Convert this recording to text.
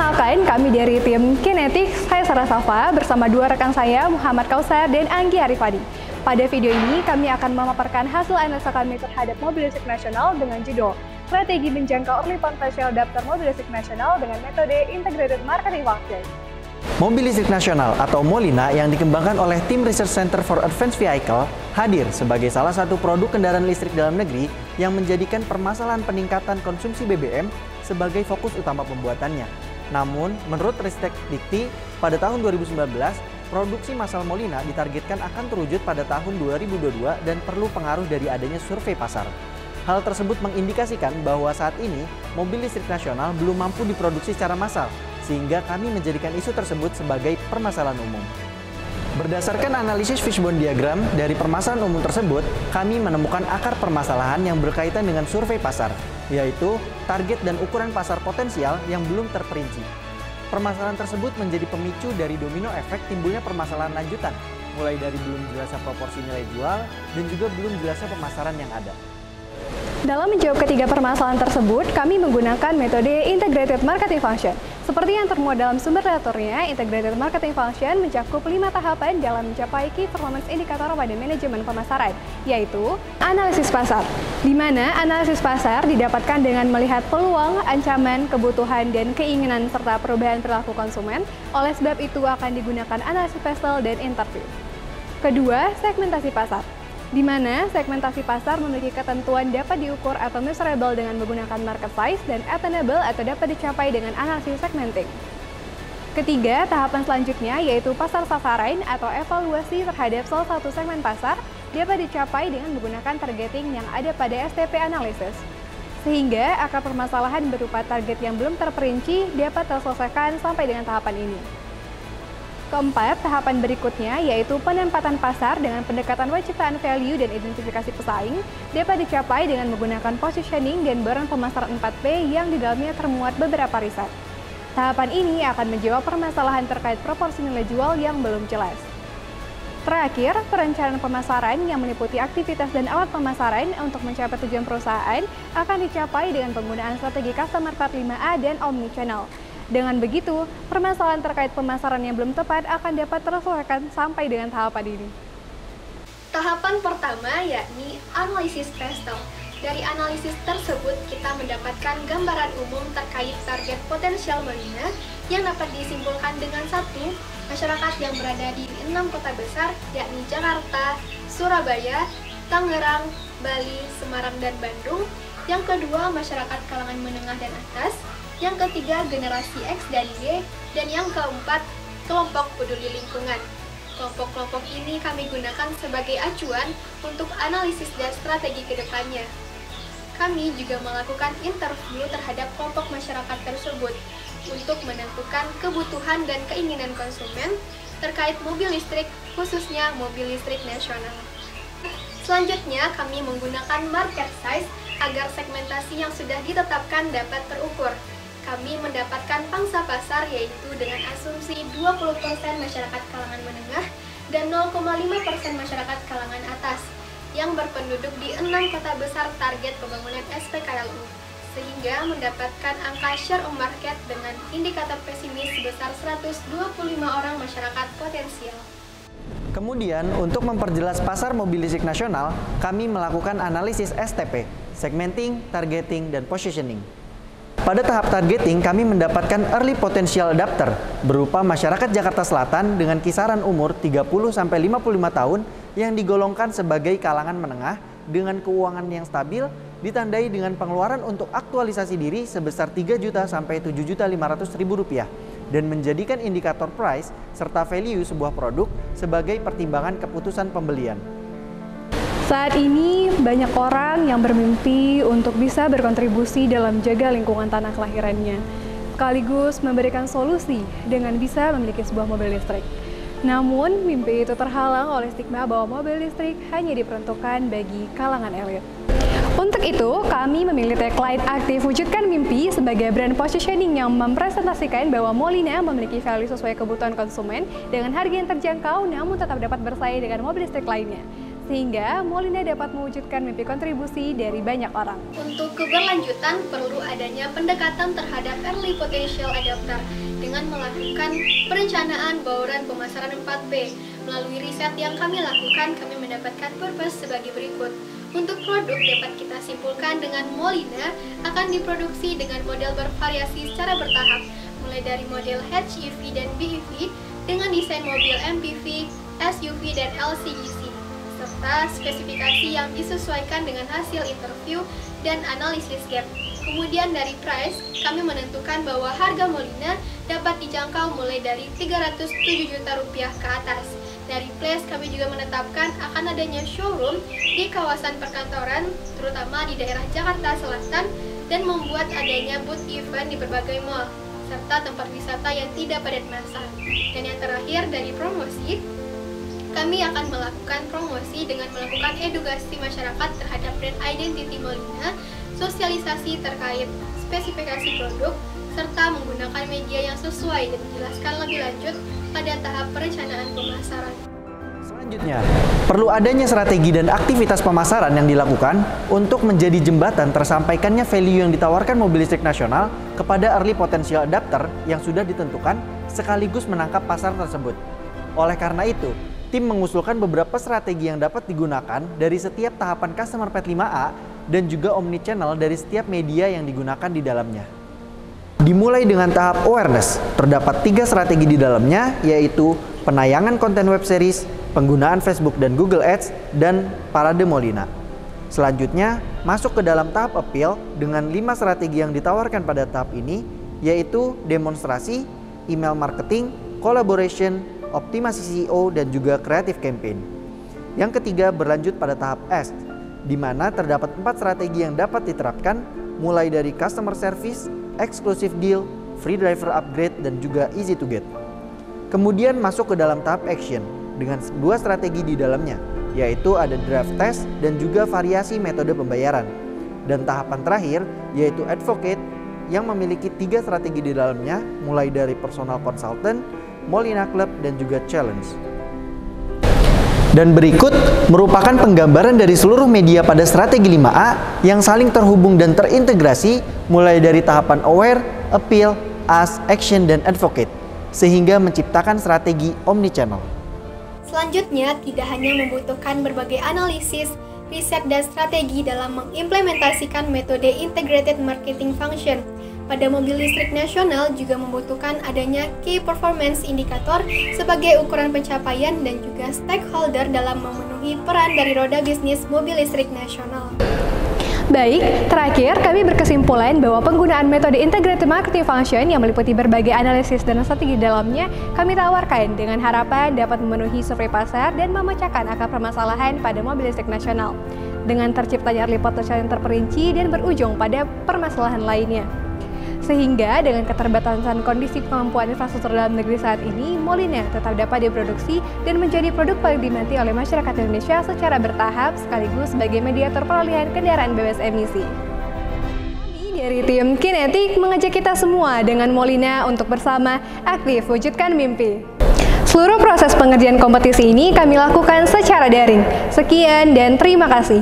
Perkenalkan, kami dari tim Kinetic, saya Sarah Safa bersama dua rekan saya, Muhammad Kausar dan Anggi Arifadi. Pada video ini, kami akan memaparkan hasil analisa kami terhadap mobil listrik nasional dengan judul Strategi Menjangkau Early Potential Adopter Mobil Listrik Nasional dengan Metode Integrated Marketing Function. Mobil listrik nasional atau Molina yang dikembangkan oleh tim Research Center for Advanced Vehicle hadir sebagai salah satu produk kendaraan listrik dalam negeri yang menjadikan permasalahan peningkatan konsumsi BBM sebagai fokus utama pembuatannya. Namun, menurut Ristek Dikti, pada tahun 2019, produksi massal Molina ditargetkan akan terwujud pada tahun 2022 dan perlu pengaruh dari adanya survei pasar. Hal tersebut mengindikasikan bahwa saat ini mobil listrik nasional belum mampu diproduksi secara massal, sehingga kami menjadikan isu tersebut sebagai permasalahan umum. Berdasarkan analisis fishbone diagram dari permasalahan umum tersebut, kami menemukan akar permasalahan yang berkaitan dengan survei pasar, yaitu target dan ukuran pasar potensial yang belum terperinci. Permasalahan tersebut menjadi pemicu dari domino efek timbulnya permasalahan lanjutan, mulai dari belum jelasnya proporsi nilai jual dan juga belum jelasnya pemasaran yang ada. Dalam menjawab ketiga permasalahan tersebut, kami menggunakan metode Integrated Marketing Function. Seperti yang termuat dalam sumber literaturnya, Integrated Marketing Function mencakup 5 tahapan dalam mencapai Key Performance Indicator pada manajemen pemasaran, yaitu analisis pasar, di mana analisis pasar didapatkan dengan melihat peluang, ancaman, kebutuhan, dan keinginan serta perubahan perilaku konsumen. Oleh sebab itu akan digunakan analisis pasar dan interview. Kedua, segmentasi pasar, di mana segmentasi pasar memiliki ketentuan dapat diukur atau measurable dengan menggunakan market size dan attainable atau dapat dicapai dengan analisis segmenting. Ketiga, tahapan selanjutnya yaitu pasar sasaran atau evaluasi terhadap salah satu segmen pasar dapat dicapai dengan menggunakan targeting yang ada pada STP analysis. Sehingga akar permasalahan berupa target yang belum terperinci dapat terselesaikan sampai dengan tahapan ini. Keempat, tahapan berikutnya yaitu penempatan pasar dengan pendekatan penciptaan value dan identifikasi pesaing dapat dicapai dengan menggunakan positioning dan baran pemasaran 4P yang di dalamnya termuat beberapa riset. Tahapan ini akan menjawab permasalahan terkait proporsi nilai jual yang belum jelas. Terakhir, perencanaan pemasaran yang meliputi aktivitas dan alat pemasaran untuk mencapai tujuan perusahaan akan dicapai dengan penggunaan strategi Customer Path 5A dan Omnichannel. Dengan begitu, permasalahan terkait pemasaran yang belum tepat akan dapat terselesaikan sampai dengan tahapan ini. Tahapan pertama yakni analisis pastel. Dari analisis tersebut, kita mendapatkan gambaran umum terkait target potensial Molina yang dapat disimpulkan dengan satu, masyarakat yang berada di 6 kota besar yakni Jakarta, Surabaya, Tangerang, Bali, Semarang, dan Bandung. Yang kedua, masyarakat kalangan menengah dan atas. Yang ketiga, generasi X dan Y, dan yang keempat, kelompok peduli lingkungan. Kelompok-kelompok ini kami gunakan sebagai acuan untuk analisis dan strategi ke depannya. Kami juga melakukan interview terhadap kelompok masyarakat tersebut untuk menentukan kebutuhan dan keinginan konsumen terkait mobil listrik, khususnya mobil listrik nasional. Selanjutnya, kami menggunakan market size agar segmentasi yang sudah ditetapkan dapat terukur. Kami mendapatkan pangsa pasar yaitu dengan asumsi 20% masyarakat kalangan menengah dan 0,5% masyarakat kalangan atas yang berpenduduk di 6 kota besar target pembangunan SPKLU, sehingga mendapatkan angka share of market dengan indikator pesimis sebesar 125 orang masyarakat potensial. Kemudian, untuk memperjelas pasar mobil listrik nasional, kami melakukan analisis STP, segmenting, targeting, dan positioning. Pada tahap targeting, kami mendapatkan early potential adopter berupa masyarakat Jakarta Selatan dengan kisaran umur 30-55 tahun yang digolongkan sebagai kalangan menengah dengan keuangan yang stabil, ditandai dengan pengeluaran untuk aktualisasi diri sebesar 3 juta sampai 7.500.000 rupiah dan menjadikan indikator price serta value sebuah produk sebagai pertimbangan keputusan pembelian. Saat ini, banyak orang yang bermimpi untuk bisa berkontribusi dalam jaga lingkungan tanah kelahirannya, sekaligus memberikan solusi dengan bisa memiliki sebuah mobil listrik. Namun, mimpi itu terhalang oleh stigma bahwa mobil listrik hanya diperuntukkan bagi kalangan elit. Untuk itu, kami memilih tagline aktif wujudkan mimpi sebagai brand positioning yang mempresentasikan bahwa Molina memiliki value sesuai kebutuhan konsumen dengan harga yang terjangkau namun tetap dapat bersaing dengan mobil listrik lainnya. sehingga Molina dapat mewujudkan mimpi kontribusi dari banyak orang. Untuk keberlanjutan, perlu adanya pendekatan terhadap early potential adopter dengan melakukan perencanaan bauran pemasaran 4P. Melalui riset yang kami lakukan, kami mendapatkan purpose sebagai berikut. Untuk produk dapat kita simpulkan dengan Molina akan diproduksi dengan model bervariasi secara bertahap, mulai dari model HEV dan BEV dengan desain mobil MPV, SUV, dan LCGC, serta spesifikasi yang disesuaikan dengan hasil interview dan analisis gap. Kemudian dari price, kami menentukan bahwa harga Molina dapat dijangkau mulai dari Rp307 juta ke atas. Dari place, kami juga menetapkan akan adanya showroom di kawasan perkantoran, terutama di daerah Jakarta Selatan, dan membuat adanya booth event di berbagai mall, serta tempat wisata yang tidak padat massa. Dan yang terakhir, dari promosi, kami akan melakukan promosi dengan melakukan edukasi masyarakat terhadap brand identity Molina, sosialisasi terkait spesifikasi produk, serta menggunakan media yang sesuai dan menjelaskan lebih lanjut pada tahap perencanaan pemasaran. Selanjutnya, perlu adanya strategi dan aktivitas pemasaran yang dilakukan untuk menjadi jembatan tersampaikannya value yang ditawarkan mobil listrik nasional kepada early potential adopter yang sudah ditentukan sekaligus menangkap pasar tersebut. Oleh karena itu, tim mengusulkan beberapa strategi yang dapat digunakan dari setiap tahapan Customer Path 5A dan juga omnichannel dari setiap media yang digunakan di dalamnya. Dimulai dengan tahap awareness, terdapat 3 strategi di dalamnya, yaitu penayangan konten web series, penggunaan Facebook dan Google Ads, dan parade Molina. Selanjutnya, masuk ke dalam tahap appeal dengan 5 strategi yang ditawarkan pada tahap ini, yaitu demonstrasi, email marketing, collaboration, optimasi SEO, dan juga creative campaign. Yang ketiga berlanjut pada tahap S, di mana terdapat 4 strategi yang dapat diterapkan, mulai dari customer service, exclusive deal, free driver upgrade, dan juga easy to get. Kemudian masuk ke dalam tahap action dengan 2 strategi di dalamnya, yaitu ada draft test dan juga variasi metode pembayaran. Dan tahapan terakhir yaitu advocate yang memiliki 3 strategi di dalamnya, mulai dari personal consultant, Molina Club, dan juga challenge. Dan berikut merupakan penggambaran dari seluruh media pada strategi 5A yang saling terhubung dan terintegrasi mulai dari tahapan aware, appeal, ask, action, dan advocate, sehingga menciptakan strategi omnichannel. Selanjutnya, tidak hanya membutuhkan berbagai analisis, riset, dan strategi dalam mengimplementasikan metode integrated marketing function. Pada mobil listrik nasional juga membutuhkan adanya key performance indicator sebagai ukuran pencapaian dan juga stakeholder dalam memenuhi peran dari roda bisnis mobil listrik nasional. Baik, terakhir kami berkesimpulan bahwa penggunaan metode integrated marketing function yang meliputi berbagai analisis dan strategi dalamnya kami tawarkan dengan harapan dapat memenuhi survei pasar dan memecahkan akar permasalahan pada mobil listrik nasional dengan terciptanya early potential yang terperinci dan berujung pada permasalahan lainnya. Sehingga dengan keterbatasan kondisi kemampuan infrastruktur dalam negeri saat ini, Molina tetap dapat diproduksi dan menjadi produk paling diminati oleh masyarakat Indonesia secara bertahap sekaligus sebagai mediator peralihan kendaraan bebas emisi. Kami dari tim Kinetic mengajak kita semua dengan Molina untuk bersama aktif wujudkan mimpi. Seluruh proses pengerjaan kompetisi ini kami lakukan secara daring. Sekian dan terima kasih.